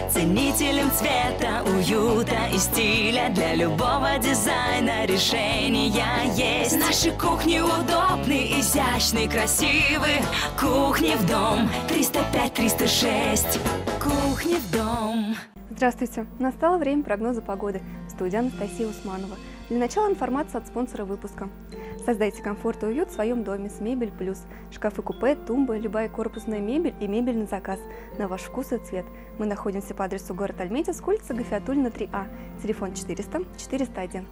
Ценителям цвета, уюта и стиля для любого дизайна решения есть. Наши кухни удобны, изящны, красивы. Кухни в дом 305-306. Кухни в дом. Здравствуйте! Настало время прогноза погоды. В студии Анастасия Усманова. Для начала информация от спонсора выпуска. Создайте комфорт и уют в своем доме с Мебель Плюс. Шкафы-купе, тумбы, любая корпусная мебель и мебель на заказ. На ваш вкус и цвет. Мы находимся по адресу город Альметьевск, улица Гафиатуллина, 3А. Телефон 400 401.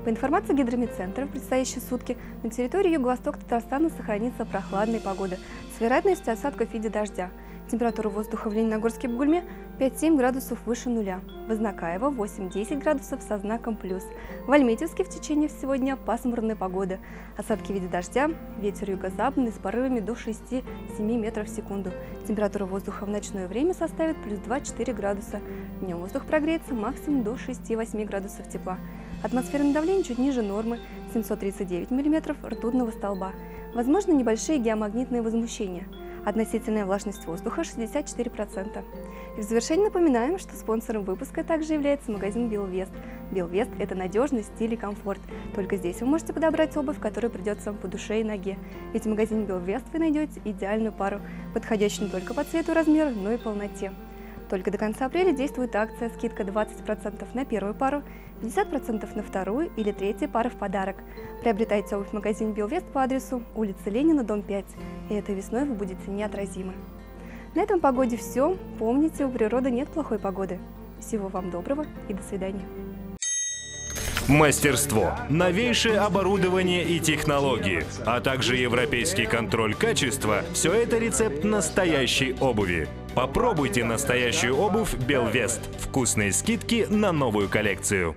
По информации Гидромедцентра, в предстоящие сутки на территории юго-востока Татарстана сохранится прохладная погода с вероятностью осадков в виде дождя. Температура воздуха в Лениногорске и Бугульме 5-7 градусов выше нуля. В Азнакаево 8-10 градусов со знаком плюс. В Альметьевске в течение всего дня пасмурная погода. Осадки в виде дождя, ветер юго-западный с порывами до 6-7 метров в секунду. Температура воздуха в ночное время составит плюс 2-4 градуса. Днем воздух прогреется максимум до 6-8 градусов тепла. Атмосферное давление чуть ниже нормы 739 мм ртутного столба. Возможно небольшие геомагнитные возмущения. Относительная влажность воздуха 64%. И в завершение напоминаем, что спонсором выпуска также является магазин Белвест. Белвест – это надежность, стиль и комфорт. Только здесь вы можете подобрать обувь, которая придется вам по душе и ноге. Ведь в магазине Белвест вы найдете идеальную пару, подходящую не только по цвету и размеру, но и полноте. Только до конца апреля действует акция скидка 20% на первую пару, 50% на вторую или третью пару в подарок. Приобретайте обувь в магазине Белвест по адресу улица Ленина, дом 5. И этой весной вы будете неотразимы. На этом погоде все. Помните, у природы нет плохой погоды. Всего вам доброго и до свидания. Мастерство, новейшее оборудование и технологии, а также европейский контроль качества – все это рецепт настоящей обуви. Попробуйте настоящую обувь Белвест. Вкусные скидки на новую коллекцию.